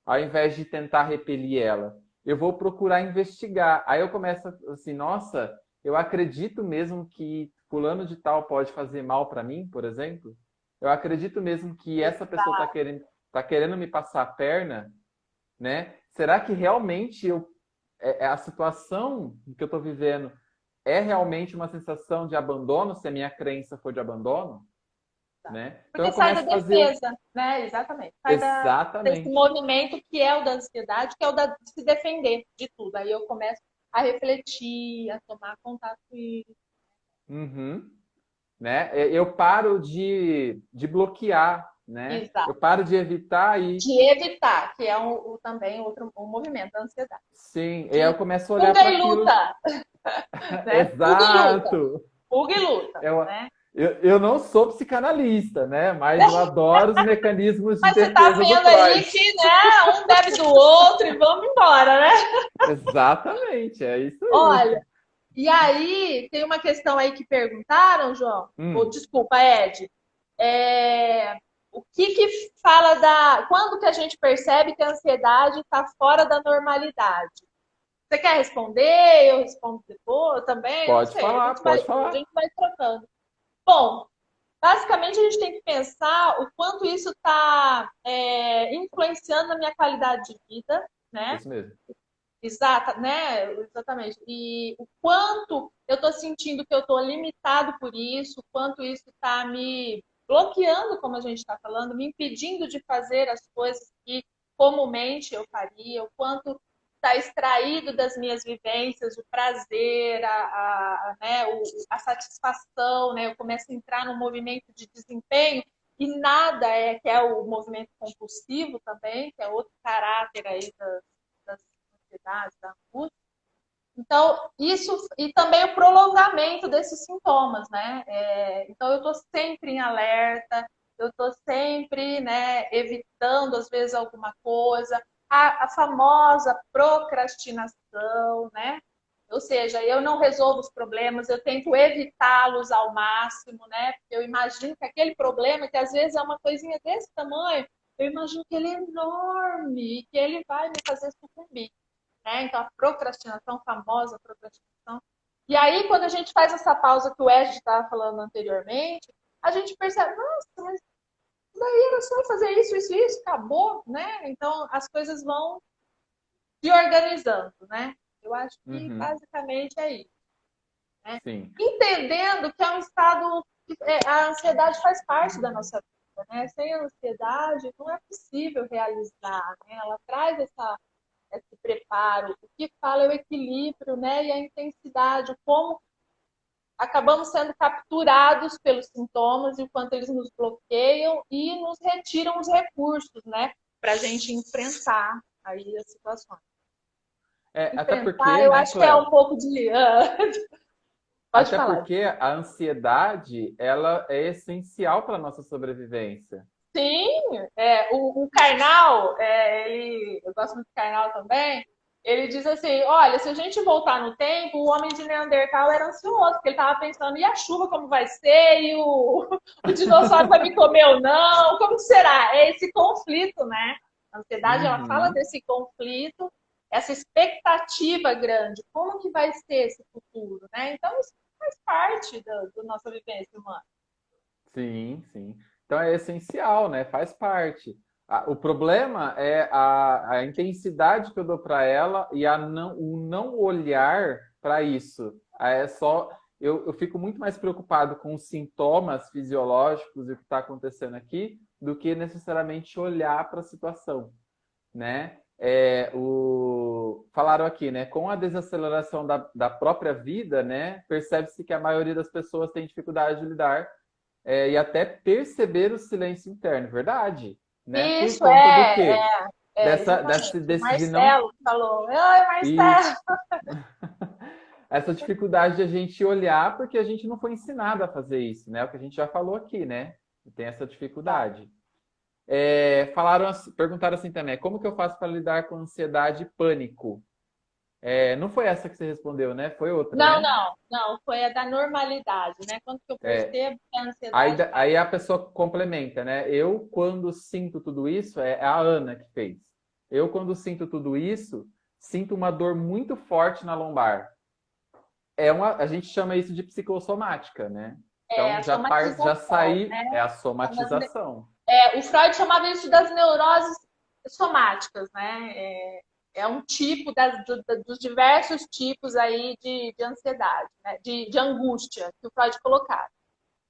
ao invés de tentar repelir ela. Eu vou procurar investigar. Aí eu começo assim, nossa, eu acredito mesmo que fulano de tal pode fazer mal para mim, por exemplo? Eu acredito mesmo que essa pessoa tá querendo me passar a perna, né? Será que realmente a situação que eu estou vivendo é realmente uma sensação de abandono, se a minha crença for de abandono, né? Então Porque eu sai da começo a fazer defesa, né? Exatamente. Sai desse exatamente. movimento que é o da ansiedade, que é o de se defender de tudo. Aí eu começo a refletir, a tomar contato com isso. Uhum. Né? Eu paro de bloquear, né? Eu Exato. paro de evitar e De evitar, que é também outro um movimento da ansiedade. sim, e aí eu De começo a olhar fuga para e aquilo. luta, né? Fuga e luta. Exato. Fuga e luta, Eu, né? eu não sou psicanalista, né? Mas eu adoro os mecanismos de Mas você tá defesa do vendo aí Freud. que, né, um bebe do outro e vamos embora, né? Exatamente, é isso aí. Olha, e aí tem uma questão aí que perguntaram, João, ou Hum, desculpa, Ed, o que fala quando que a gente percebe que a ansiedade está fora da normalidade? Você quer responder? Eu respondo depois também, não pode sei, falar, pode a falar. gente vai trocando. Bom, basicamente a gente tem que pensar o quanto isso está influenciando na minha qualidade de vida, né? Isso mesmo. Exata, né? Exatamente. E o quanto eu estou sentindo que eu estou limitado por isso, o quanto isso está me bloqueando, como a gente está falando, me impedindo de fazer as coisas que comumente eu faria, o quanto está extraído das minhas vivências, o prazer, né, a satisfação, né? Eu começo a entrar num movimento de desempenho e nada que é o movimento compulsivo também, que é outro caráter aí das ansiedade, da angústia. Então, isso, e também o prolongamento desses sintomas, né? Então, eu estou sempre em alerta, eu estou sempre, né, evitando, às vezes, alguma coisa. A famosa procrastinação, né? Ou seja, eu não resolvo os problemas, eu tento evitá-los ao máximo, né? Porque eu imagino que aquele problema, que às vezes é uma coisinha desse tamanho, eu imagino que ele é enorme e que ele vai me fazer sucumbir, né? Então, a procrastinação, famosa procrastinação. E aí, quando a gente faz essa pausa que o Ed estava falando anteriormente, a gente percebe, nossa, mas daí era só fazer isso, acabou, né? Então, as coisas vão se organizando, né? Eu acho que Uhum, basicamente é isso, né? sim. Entendendo que é um estado, a ansiedade faz parte da nossa vida, né? Sem a ansiedade não é possível realizar, né? Ela traz esse preparo, o que fala é o equilíbrio, né? E a intensidade, como acabamos sendo capturados pelos sintomas e o quanto eles nos bloqueiam e nos retiram os recursos, né? Para a gente enfrentar aí as situações. Até Enfrentar, porque, eu né, acho que é um Cléo? pouco de. Pode Até falar. porque a ansiedade, ela é essencial para a nossa sobrevivência. Sim, o Karnal, eu gosto muito do Karnal também, ele diz assim, olha, se a gente voltar no tempo, o homem de Neandertal era ansioso, porque ele estava pensando, e a chuva como vai ser? E o dinossauro vai me comer ou não? Como será? É esse conflito, né? A ansiedade, ela fala Uhum, desse conflito, essa expectativa grande, como que vai ser esse futuro, né? Então, isso faz parte da nossa vivência humana. Sim, sim. Então é essencial, né? Faz parte. O problema é a intensidade que eu dou para ela e o não olhar para isso. É só eu fico muito mais preocupado com os sintomas fisiológicos e o que está acontecendo aqui do que necessariamente olhar para a situação, né? Falaram aqui, né? Com a desaceleração da própria vida, né? Percebe-se que a maioria das pessoas tem dificuldade de lidar e até perceber o silêncio interno, verdade, né? Por Isso conta do quê? exatamente. O Desse de não. Marcelo falou, oi, Isso. Marcelo. Essa dificuldade de a gente olhar porque a gente não foi ensinado a fazer isso, né? O que a gente já falou aqui, né? Tem essa dificuldade. Perguntaram assim também, como que eu faço para lidar com ansiedade e pânico? Não foi essa que você respondeu, né? Foi outra, Não, né? não, foi a da normalidade, né? Quando que eu percebo que a ansiedade Aí a pessoa complementa, né? Eu, quando sinto tudo isso, é a Ana que fez. Eu, quando sinto tudo isso, sinto uma dor muito forte na lombar. A gente chama isso de psicossomática, né? Então, a somatização, né? é a somatização. O Freud chamava isso das neuroses somáticas, né? É um tipo dos diversos tipos aí de ansiedade, né? de angústia que o Freud colocava.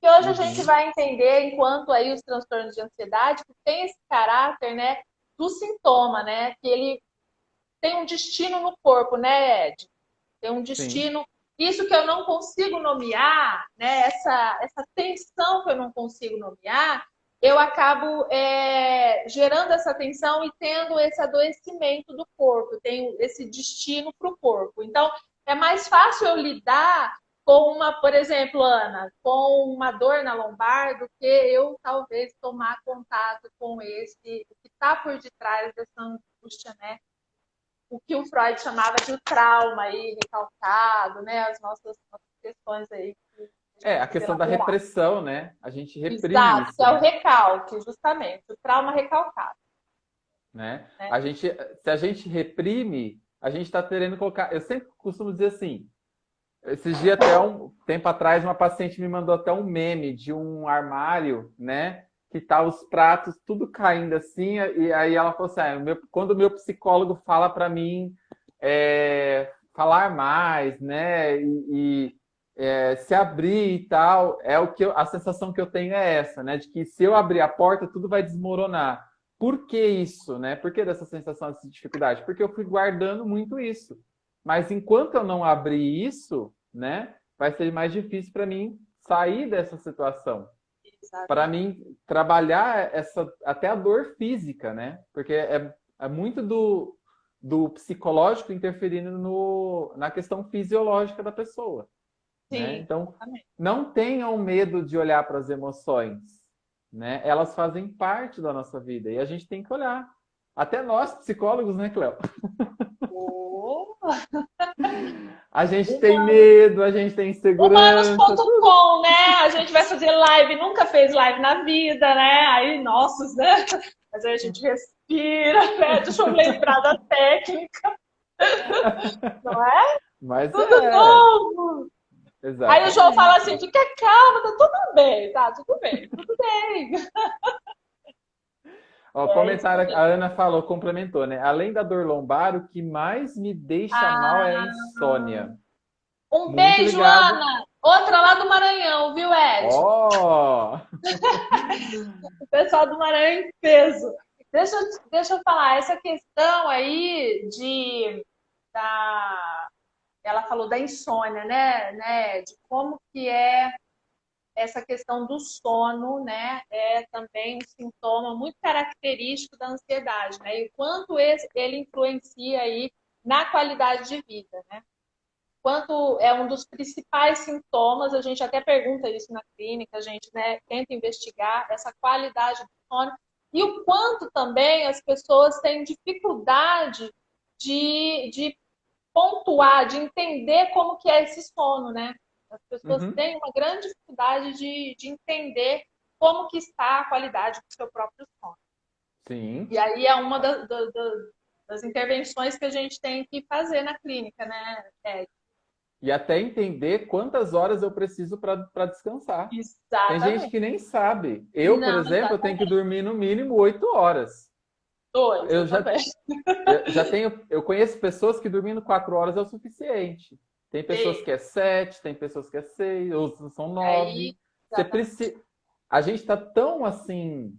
Que hoje a gente vai entender, enquanto aí os transtornos de ansiedade, que tem esse caráter, né, do sintoma, né? Que ele tem um destino no corpo, né, Ed? Tem um destino. Sim. Isso que eu não consigo nomear, né? Essa tensão que eu não consigo nomear, eu acabo gerando essa tensão e tendo esse adoecimento do corpo, tenho esse destino para o corpo. Então, é mais fácil eu lidar com por exemplo, Ana, com uma dor na lombar do que eu talvez tomar contato com o que está por detrás dessa angústia, né? O que o Freud chamava de o trauma aí recalcado, né? As nossas questões aí. A questão da repressão, né? A gente reprime Exato, isso. Que é o recalque, justamente, o trauma recalcado. Né? Se a gente reprime, a gente está querendo colocar. Eu sempre costumo dizer assim. Esses dias, até um tempo atrás, uma paciente me mandou até um meme de um armário, né? Que tá os pratos tudo caindo assim, e aí ela falou assim: quando o meu psicólogo fala para mim falar mais, né? Se abrir e tal, a sensação que eu tenho é essa, né? De que se eu abrir a porta, tudo vai desmoronar. Por que isso, né? Por que dessa sensação, dessa dificuldade? Porque eu fui guardando muito isso. Mas enquanto eu não abrir isso, né, vai ser mais difícil para mim sair dessa situação. Para mim trabalhar até a dor física, né? Porque é muito do psicológico interferindo na questão fisiológica da pessoa. Sim, né? Então, não tenham medo de olhar para as emoções, né? Elas fazem parte da nossa vida e a gente tem que olhar. Até nós, psicólogos, né, Cléo? A gente tem medo, a gente tem insegurança. Humanos.com, né? A gente vai fazer live, nunca fez live na vida, né? Aí, nossos, né? Mas aí a gente respira, né? Deixa eu lembrar da técnica. Não é? Mas tudo novo. Exato. Aí o João fala assim, fica calma, tá tudo bem, tá? Tudo bem, tudo bem. Ó, comentário, a Ana falou, complementou, né? Além da dor lombar, o que mais me deixa mal é a insônia. Um muito beijo, ligado. Ana! Outra lá do Maranhão, viu, Ed? Ó! O pessoal do Maranhão em peso. Deixa eu falar, essa questão aí ela falou da insônia, né? De como que é essa questão do sono, né, é também um sintoma muito característico da ansiedade, né, e o quanto ele influencia aí na qualidade de vida, né. Quanto é um dos principais sintomas, a gente até pergunta isso na clínica, a gente, né, tenta investigar essa qualidade do sono e o quanto também as pessoas têm dificuldade de pontuar, de entender como que é esse sono, né. As pessoas têm uma grande dificuldade de entender como que está a qualidade do seu próprio sono. Sim. E aí é uma das das intervenções que a gente tem que fazer na clínica, né? E até entender quantas horas eu preciso para descansar. Tem gente Exatamente. que nem sabe. Eu, por Não, exemplo, eu tenho que exatamente. dormir no mínimo 8 horas. Dois, Eu eu já, também. eu conheço pessoas que dormindo 4 horas é o suficiente. Tem pessoas Sei. que é 7, tem pessoas que é 6, outros são 9. Aí, Você exatamente. precisa. A gente está tão assim.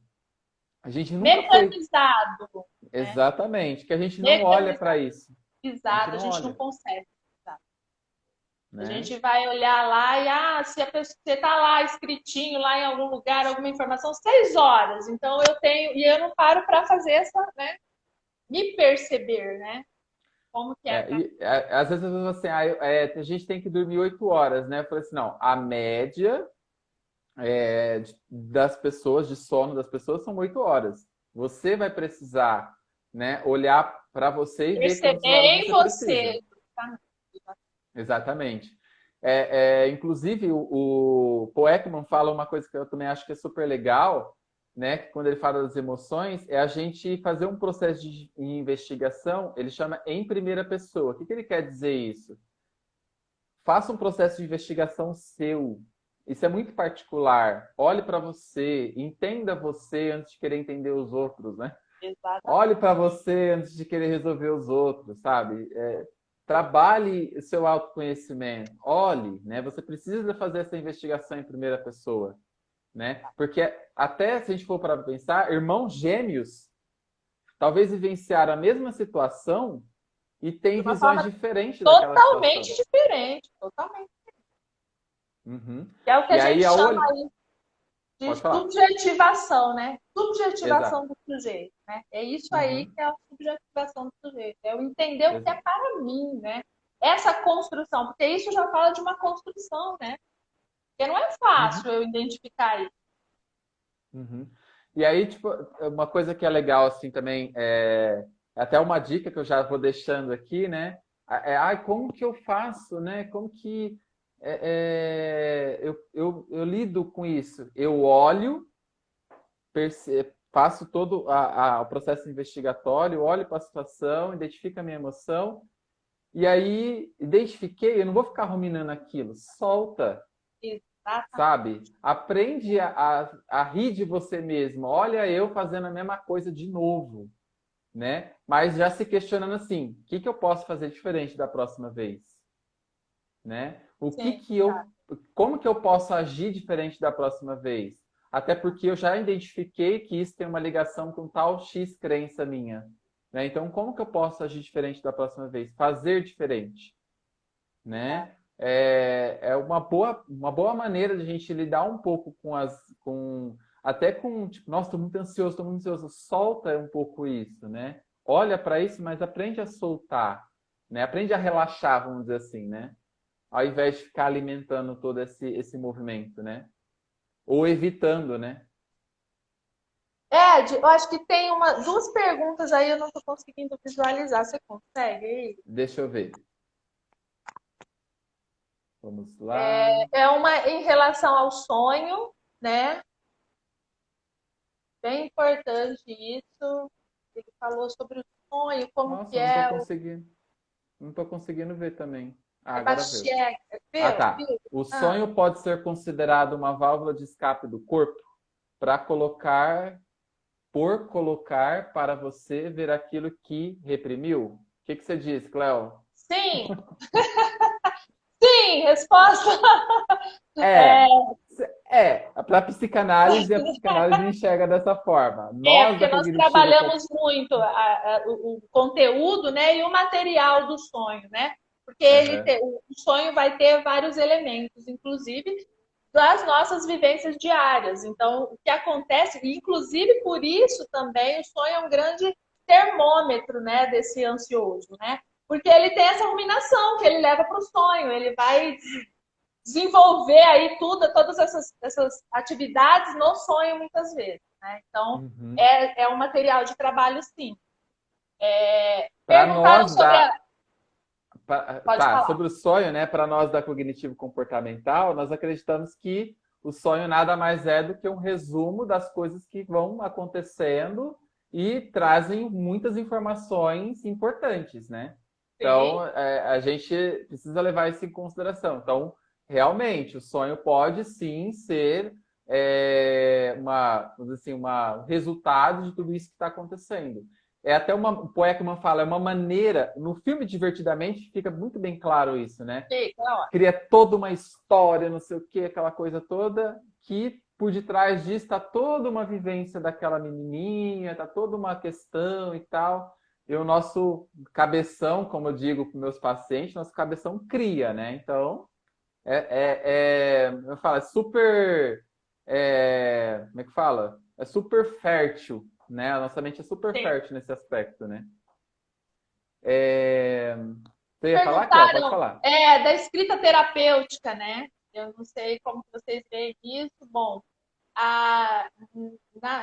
A gente nunca foi. Mecanizado, né? Exatamente, que a gente não olha para Mecanizado, isso. A gente a não gente não olha, consegue. A né? gente vai olhar lá e, se a pessoa está lá escritinho, lá em algum lugar, alguma informação, 6 horas. Então eu tenho, e eu não paro para fazer essa, né? Me perceber, né? Como que é para. Às vezes eu falo assim, a gente tem que dormir 8 horas, né? Eu falei assim, não, a média das pessoas, de sono das pessoas, são 8 horas. Você vai precisar, né, olhar para você e ver Perceber quantas horas em você precisa. você. Tá? Exatamente. Inclusive, o Paul Ekman fala uma coisa que eu também acho que é super legal, né? Quando ele fala das emoções, é a gente fazer um processo de investigação, ele chama em primeira pessoa. O que ele quer dizer isso? Faça um processo de investigação seu. Isso é muito particular. Olhe para você, entenda você antes de querer entender os outros, né? Exatamente. Olhe para você antes de querer resolver os outros, sabe? Trabalhe o seu autoconhecimento. Olhe, né? Você precisa fazer essa investigação em primeira pessoa, né? Porque até se a gente for para pensar, irmãos gêmeos talvez vivenciaram a mesma situação e têm De uma visões forma diferentes daquela totalmente situação. diferente, totalmente. Uhum. Que é o que a E aí gente a chama olho... aí de Pode falar. subjetivação, né? Subjetivação Exato. do sujeito, né? É isso aí Uhum. que é a subjetivação do sujeito. É o entender o que é Exato. para mim, né? Essa construção, porque isso já fala de uma construção, né? Porque não é Uhum. fácil eu identificar isso. Uhum. E aí, tipo, uma coisa que é legal, assim, também, até uma dica que eu já vou deixando aqui, né? Como que eu faço, né? Como que eu lido com isso? Eu olho, faço todo o processo investigatório, olho para a situação, identifico a minha emoção, e aí, identifiquei, eu não vou ficar ruminando aquilo, solta. Exatamente. Sabe? Aprende a rir de você mesmo. Olha eu fazendo a mesma coisa de novo, né? Mas já se questionando assim, o que que eu posso fazer diferente da próxima vez, né? Sim, Como que eu posso agir diferente da próxima vez? Até porque eu já identifiquei que isso tem uma ligação com tal X crença minha, né? Então, como que eu posso agir diferente da próxima vez? Fazer diferente, né? É uma boa maneira de a gente lidar um pouco até com, tipo, nossa, estou muito ansioso. Solta um pouco isso, né? Olha para isso, mas aprende a soltar, né? Aprende a relaxar, vamos dizer assim, né? Ao invés de ficar alimentando todo esse movimento, né? Ou evitando, né? Ed, eu acho que tem duas perguntas aí, eu não estou conseguindo visualizar. Você consegue aí? Deixa eu ver. Vamos lá. É uma em relação ao sonho, né? Bem importante isso. Ele falou sobre o sonho, como que Nossa, não estou é. conseguindo. Não estou conseguindo ver também. Ah, É agora veio. Bacheca, Ah, viu? tá. Viu? O Ah, sonho pode ser considerado uma válvula de escape do corpo para colocar para você ver aquilo que reprimiu? O que você diz, Cleo? sim, sim, resposta. É, para a psicanálise enxerga dessa forma. Nós Porque da nós cognitivo. trabalhamos muito o conteúdo, né, e o material do sonho, né? Porque Aham. o sonho vai ter vários elementos, inclusive das nossas vivências diárias. Então, o que acontece, inclusive por isso também o sonho é um grande termômetro, né, desse ansioso, né? Porque ele tem essa ruminação que ele leva para o sonho, ele vai desenvolver aí todas essas atividades no sonho muitas vezes, né? Então, Uhum. é um material de trabalho, sim. Para Perguntaram nós sobre da a... Pode Tá, falar. sobre o sonho, né? Para nós da cognitivo comportamental, nós acreditamos que o sonho nada mais é do que um resumo das coisas que vão acontecendo e trazem muitas informações importantes, né? Então, a gente precisa levar isso em consideração. Então, realmente, o sonho pode sim ser vamos dizer assim, resultado de tudo isso que está acontecendo. É até o Paul Ekman fala, é uma maneira, no filme Divertidamente fica muito bem claro isso, né? Cria toda uma história, não sei o que, aquela coisa toda, que por detrás disso está toda uma vivência daquela menininha, está toda uma questão e tal. E o nosso cabeção, como eu digo para meus pacientes, nosso cabeção cria, né? Então, eu falo, super, como é que fala? É super fértil, né? A nossa mente é super fértil nesse aspecto, né? Você ia falar, Cléo? Pode falar. Da escrita terapêutica, né? Eu não sei como vocês veem isso. Bom,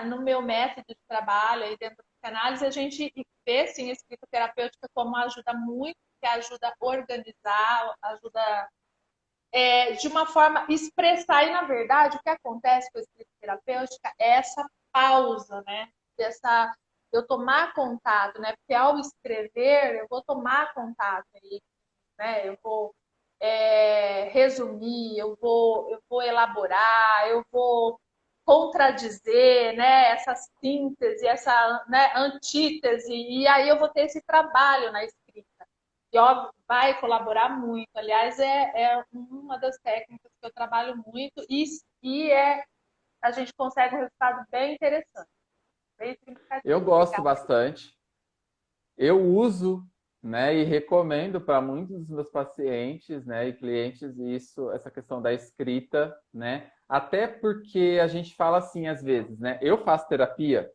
no meu método de trabalho aí dentro da análise, a gente vê sim a escrita terapêutica como ajuda muito, que ajuda a organizar, ajuda de uma forma expressar. E na verdade, o que acontece com a escrita terapêutica é essa pausa, né? Eu tomar contato, né? Porque ao escrever, eu vou tomar contato aí, né? Eu vou resumir, eu vou elaborar, eu vou contradizer, né? Essa síntese, essa, né, antítese, e aí eu vou ter esse trabalho na escrita. E óbvio, vai colaborar muito. Aliás, é uma das técnicas que eu trabalho muito e a gente consegue um resultado bem interessante. Eu gosto bastante. Eu uso, né, e recomendo para muitos dos meus pacientes, né, e clientes essa questão da escrita, né? Até porque a gente fala assim às vezes, né? Eu faço terapia.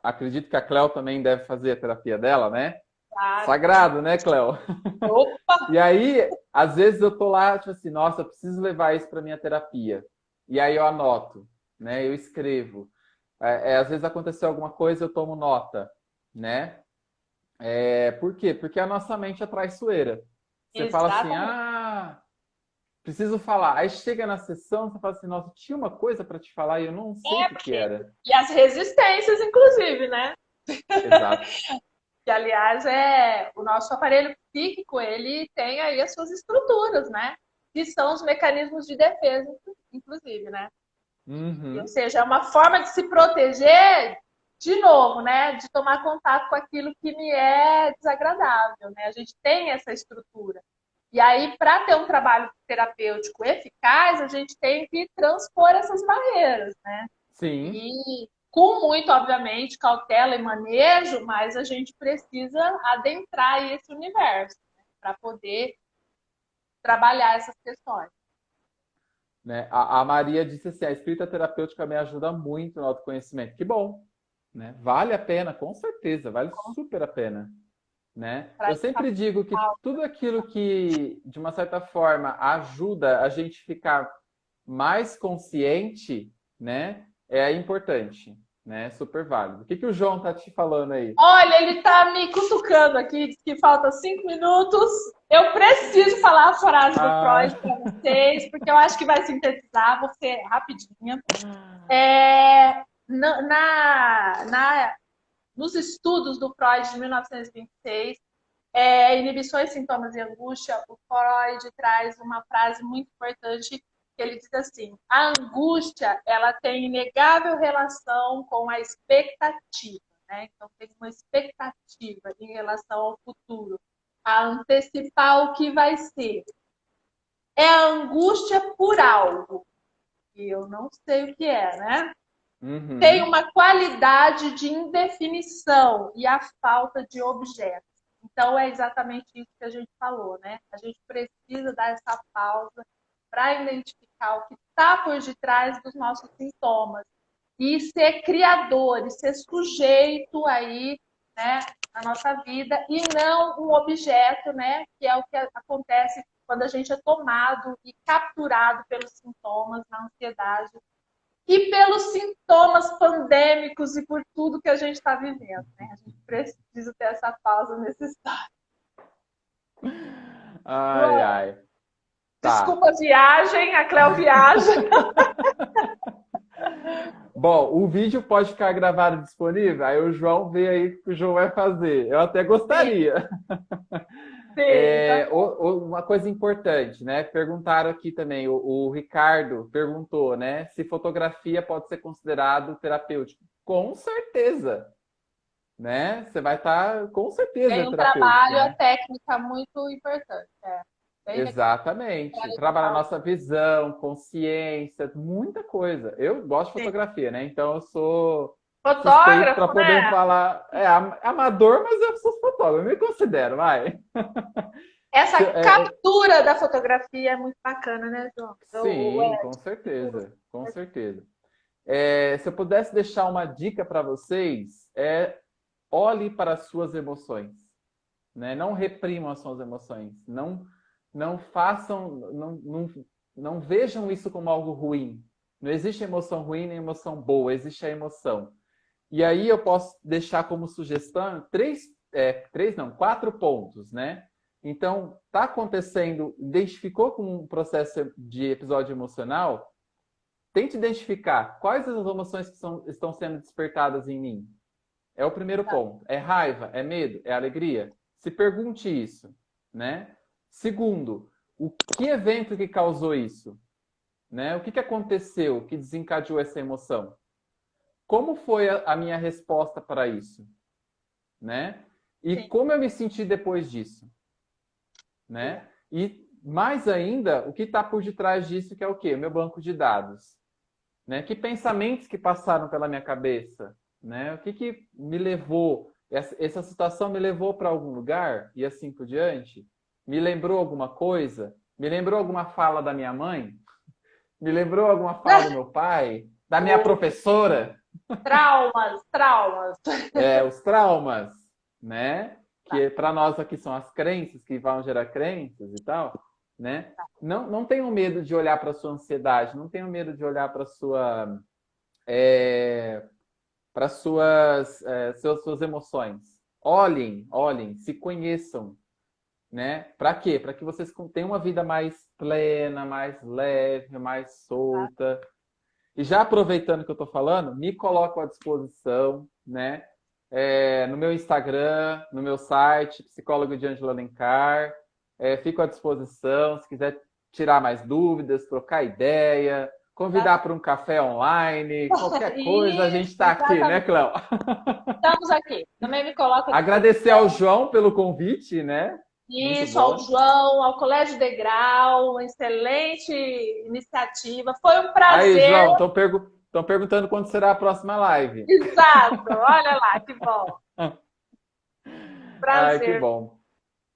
Acredito que a Cléo também deve fazer a terapia dela, né? Claro. Sagrado, né, Cléo? Opa! E aí, às vezes eu tô lá, tipo assim, nossa, eu preciso levar isso para minha terapia. E aí eu anoto, né? Eu escrevo. Às vezes aconteceu alguma coisa, eu tomo nota, né? Por quê? Porque a nossa mente é traiçoeira. Você Exatamente. fala assim, preciso falar. Aí chega na sessão, você fala assim, nossa, tinha uma coisa para te falar e eu não sei o que era. E as resistências, inclusive, né? Exato. Que, aliás, o nosso aparelho psíquico, ele tem aí as suas estruturas, né? Que são os mecanismos de defesa, inclusive, né? Uhum. Ou seja, é uma forma de se proteger, de novo, né? De tomar contato com aquilo que me é desagradável, né? A gente tem essa estrutura. E aí, para ter um trabalho terapêutico eficaz, a gente tem que transpor essas barreiras, né? Sim. E com muito, obviamente, cautela e manejo, mas a gente precisa adentrar esse universo, né? Para poder trabalhar essas questões. Né? A Maria disse assim, a escrita terapêutica me ajuda muito no autoconhecimento. Que bom, né? Vale a pena, com certeza, vale super a pena, né? Eu sempre digo que tudo aquilo que, de uma certa forma, ajuda a gente ficar mais consciente, né? É importante, né? Super válido. O que o João tá te falando aí? Olha, ele tá me cutucando aqui, diz que falta 5 minutos. Eu preciso falar a frase do Freud para vocês, porque eu acho que vai sintetizar, vou ser rapidinha. Nos estudos do Freud de 1926, Inibições, Sintomas e Angústia, o Freud traz uma frase muito importante, que ele diz assim: a angústia, ela tem inegável relação com a expectativa, né? Então tem uma expectativa em relação ao futuro, a antecipar o que vai ser. É a angústia por algo, que eu não sei o que é, né? Uhum. Tem uma qualidade de indefinição e a falta de objetos. Então, é exatamente isso que a gente falou, né? A gente precisa dar essa pausa para identificar o que está por detrás dos nossos sintomas e ser criador, e ser sujeito aí, né, na nossa vida, e não um objeto, né, que é o que acontece quando a gente é tomado e capturado pelos sintomas na ansiedade e pelos sintomas pandêmicos e por tudo que a gente está vivendo, né? A gente precisa ter essa pausa necessária. Ai, ai. Tá. Desculpa a viagem, a Cléo viaja. Bom, o vídeo pode ficar gravado disponível? Aí o João vê aí o que o João vai fazer. Eu até gostaria. Sim, tá. Uma coisa importante, né? Perguntaram aqui também, o Ricardo perguntou, né? Se fotografia pode ser considerado terapêutico. Com certeza, né? Você vai estar, com certeza, Tem um terapêutico, trabalho, a né? técnica muito importante. É. Bem Exatamente. Trabalha a legal. nossa visão, consciência, muita coisa. Eu gosto de Sim. fotografia, né? Então eu sou suspeito para Fotógrafo, poder né? falar. É amador, mas eu sou fotógrafo, eu me considero, vai. Essa É, captura da fotografia é muito bacana, né, João? sim, com certeza, com certeza. Se eu pudesse deixar uma dica para vocês, olhe para as suas emoções, né? Não reprimam as suas emoções, não façam, não vejam isso como algo ruim. Não existe emoção ruim nem emoção boa, existe a emoção. E aí eu posso deixar como sugestão quatro pontos, né? Então, está acontecendo, identificou com um processo de episódio emocional, tente identificar quais as emoções que estão sendo despertadas em mim. É o primeiro ponto. É raiva? É medo? É alegria? Se pergunte isso, né? Segundo, o que evento que causou isso? Né? O que aconteceu que desencadeou essa emoção? Como foi a minha resposta para isso? Né? E Sim. como eu me senti depois disso? Né? E mais ainda, o que está por detrás disso, que é o quê? O meu banco de dados. Né? Que pensamentos que passaram pela minha cabeça? Né? O que me levou? Essa situação me levou para algum lugar? E assim por diante? Me lembrou alguma coisa? Me lembrou alguma fala da minha mãe? Me lembrou alguma fala do meu pai? Da minha professora? Traumas, traumas. Os traumas, né? Que para nós aqui são as crenças que vão gerar crenças e tal, né? Não tenham medo de olhar para sua ansiedade, não tenham medo de olhar para para suas emoções. Olhem, se conheçam, né? Para quê? Para que vocês tenham uma vida mais plena, mais leve, mais solta. E já aproveitando que eu estou falando, me coloco à disposição, né? No meu Instagram, no meu site, psicólogo de Ângelo Alencar. Fico à disposição, se quiser tirar mais dúvidas, trocar ideia, convidar para um café online, qualquer coisa, a gente Isso, está aqui, né, exatamente. Cléo? Estamos aqui. Também me coloco à Agradecer ao disposição. João pelo convite, né? Muito Isso, ao bom. João, ao Colégio Degrau, uma excelente iniciativa. Foi um Aí, prazer. João, estão perguntando quando será a próxima live. Exato. Olha lá, que bom. Ai, que Prazer. bom.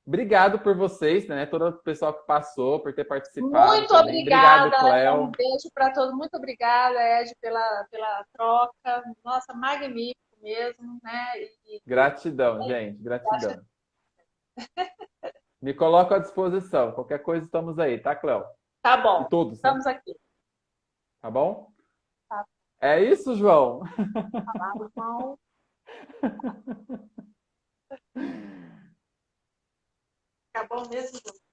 Obrigado por vocês, né? Todo o pessoal que passou, por ter participado Muito também. Obrigado, obrigada. Um Cléo. beijo para todos. Muito obrigada, Ed, pela troca. Nossa, magnífico mesmo, né? Gratidão, gente. Gratidão. Me coloco à disposição. Qualquer coisa, estamos aí, tá, Cléo? Tá E bom. todos, né? Estamos aqui. Tá bom? Tá É isso, João. bom, João. Acabou mesmo, João.